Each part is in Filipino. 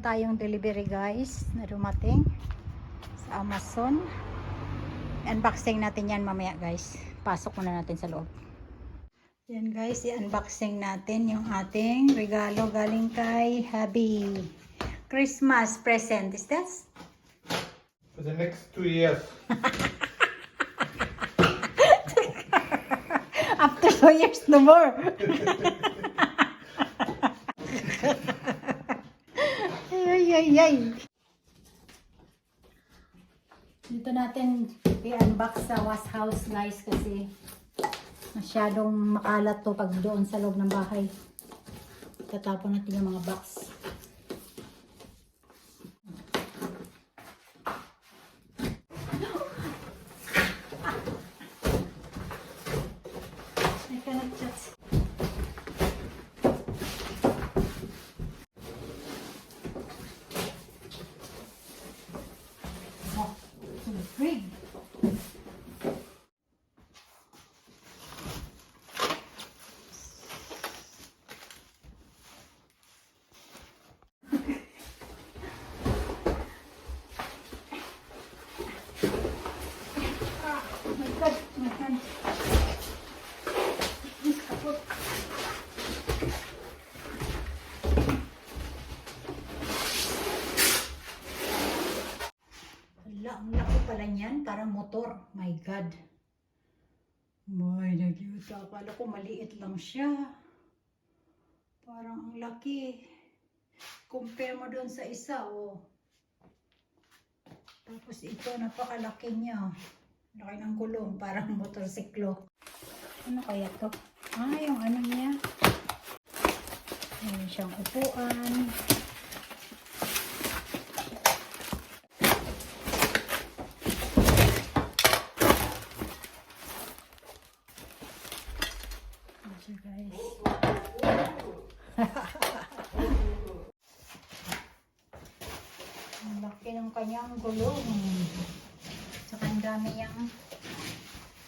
Meron tayong delivery guys na dumating sa Amazon. Unboxing natin yan mamaya guys. Pasok muna natin sa loob. Yan guys, i-unboxing natin yung ating regalo galing kay Hubby. Christmas present. Is that? For the next 2 years. After 2 years, no more. Ay. Dito natin i-unbox sa wash house guys kasi masyadong makalat to pag doon sa loob ng bahay. Tatapon natin yung mga box. I cannot just. Oh, big. Ang laki pala niyan, parang motor. My God. May nagyuta. Akala ko maliit lang siya. Parang ang laki. Compare mo doon sa isa, oh. Tapos ito, napakalaki niya. Laki ng gulong, parang motorsiklo. Ano kaya to? Yung ano niya. Meron siyang upuan. Guys. Ang laki ng kanyang gulong. Saka ang dami niyang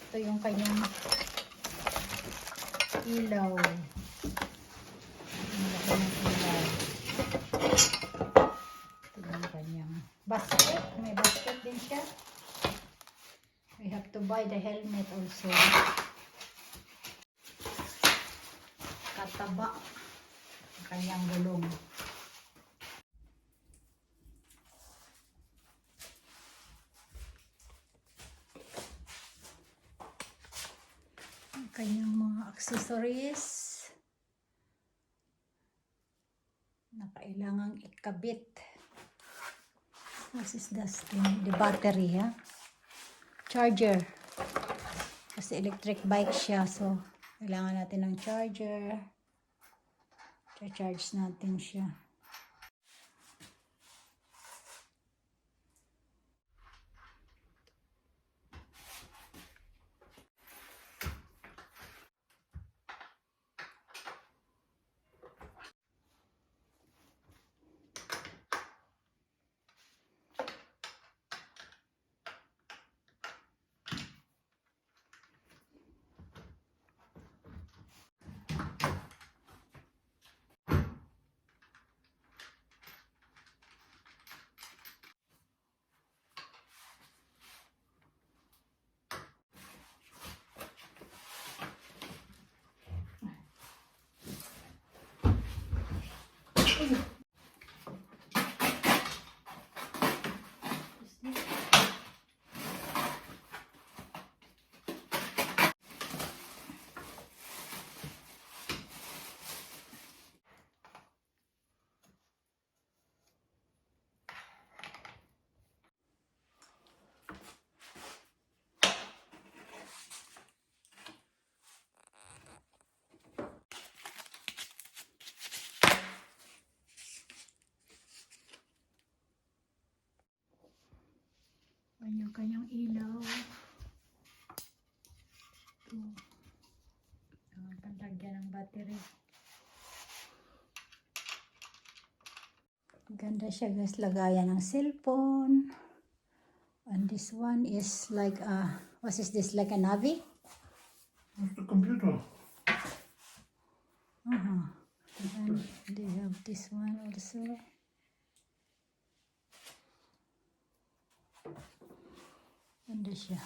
ito yung kanyang ilaw. Ang laki ng ilaw. Ito yung kanyang basket. May basket din siya. We have to buy the helmet also. Kataba ang kanyang gulong. Ang kanyang mga accessories na kailangang ikabit. This is the battery, ha? Charger. Kasi electric bike siya, so kailangan natin ng charger. Charge natin siya. Yung kanyang ilaw. Ito. Ang panlagyan ng battery. Ganda siya guys. Lagayan ng cellphone. And this one is like what is this? Like a navi? It's the computer. And they have this one also. Ganda siya.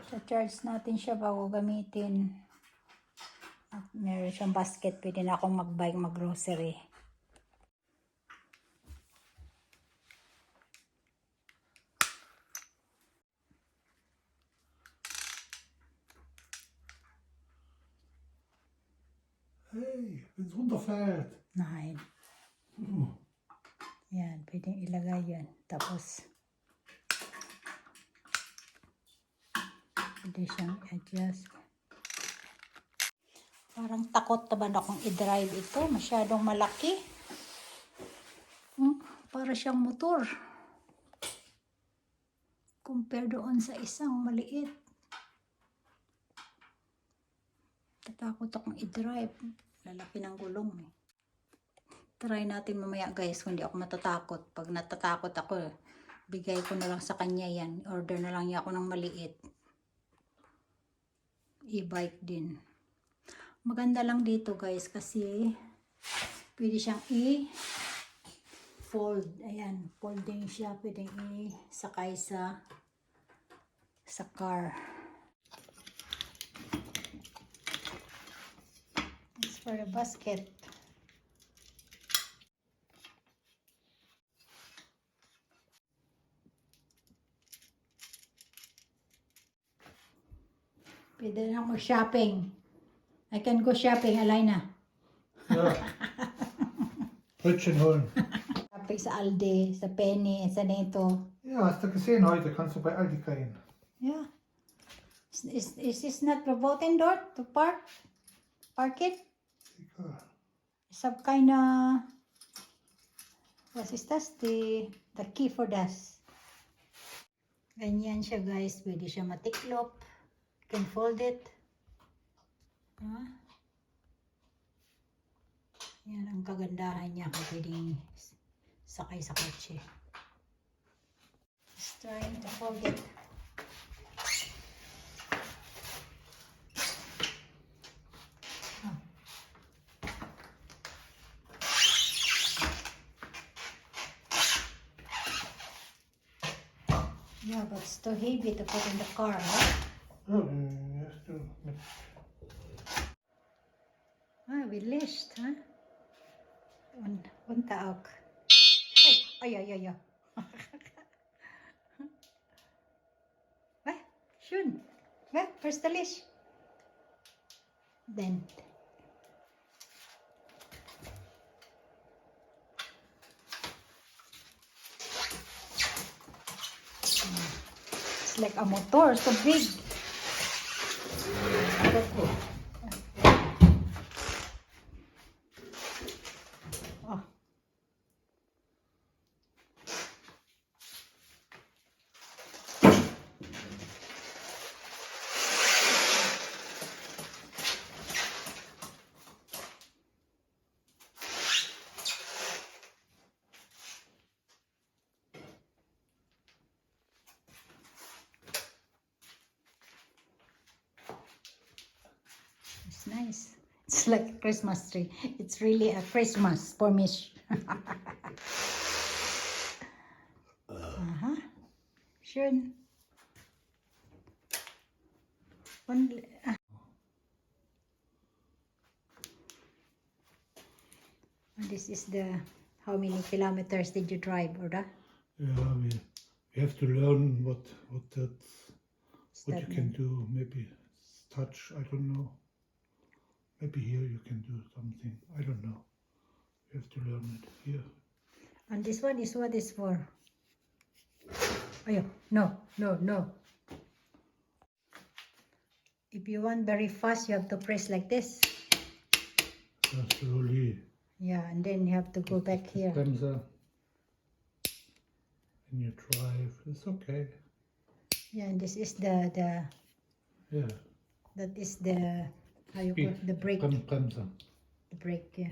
So, charge natin siya bago gamitin. At meron siyang basket. Pwede na akong mag-bike, mag-grocery. Hey, wenn es runterfällt. Nein. Yan, pwedeng ilagay yan. Tapos, pwede siyang adjust. Parang takot naman akong i-drive ito. Masyadong malaki. Para siyang motor. Compare doon sa isang maliit. Tatakot akong i-drive. Lalaki ng gulong. Try natin mamaya guys kung hindi ako matatakot. Pag natatakot ako, bigay ko na lang sa kanya yan. Order na lang niya ako ng maliit. E-bike din. Maganda lang dito guys kasi pwede siyang i-fold. Ayan, folding siya. Pwede i-sakay sa car. It's for the basket. Pwede na ako shopping. I can go shopping, Alina. Ja. Brötchen holen. Shopping sa Aldi, sa Penny, sa Neto. Ja, hast du gesehen heute? Kannst du bei Aldi gehen. Yeah. Is this not verboten dort to park? Park it? Egal. Some kind of, what is that? The key for this. Ganyan siya guys. Pwede siya matiklop. You can fold it. Yan ang kagandahan niya kung pwedeng sakay sa kotse. Just trying to fold it. Yeah, but it's too heavy to put in the car, right? Ja, hast du mit. Bilis, ha? Untaok. Ay. What? Schön. What? Verstehst? Then. It's like a motor, so big. Oh. It's nice. It's like a Christmas tree. It's really a Christmas for me. Schön. And this is the, how many kilometers did you drive, oder? Yeah, we have to learn what you can mean? do. Maybe touch, I don't know. Maybe here you can do something. I don't know. You have to learn it here. And this one is what is for? Oh, no. If you want very fast, you have to press like this. Slowly. Yeah, and then you have to go back here. Bremse. When you drive, it's okay. Yeah, and this is the Yeah. that is the, how you call it, the brake. Bremse. The brake, yeah.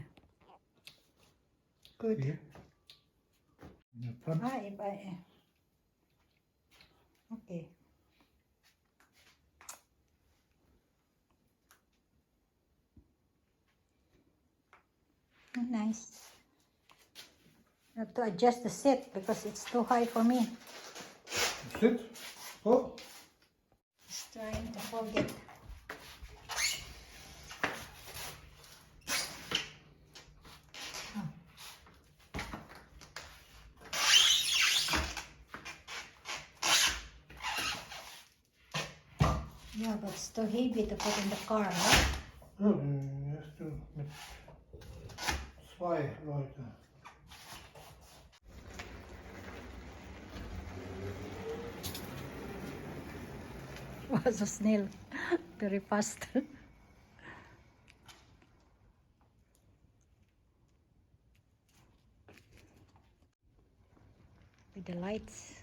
Good. Here. Yeah, front. If I, okay. Oh, nice. I have to adjust the seat because it's too high for me. Sit. Oh. Just trying to hold it. Yeah, but it's too heavy to put in the car, right? Ja, du hast du mit 2 Leute. Wow, so snail. Very fast. With the lights.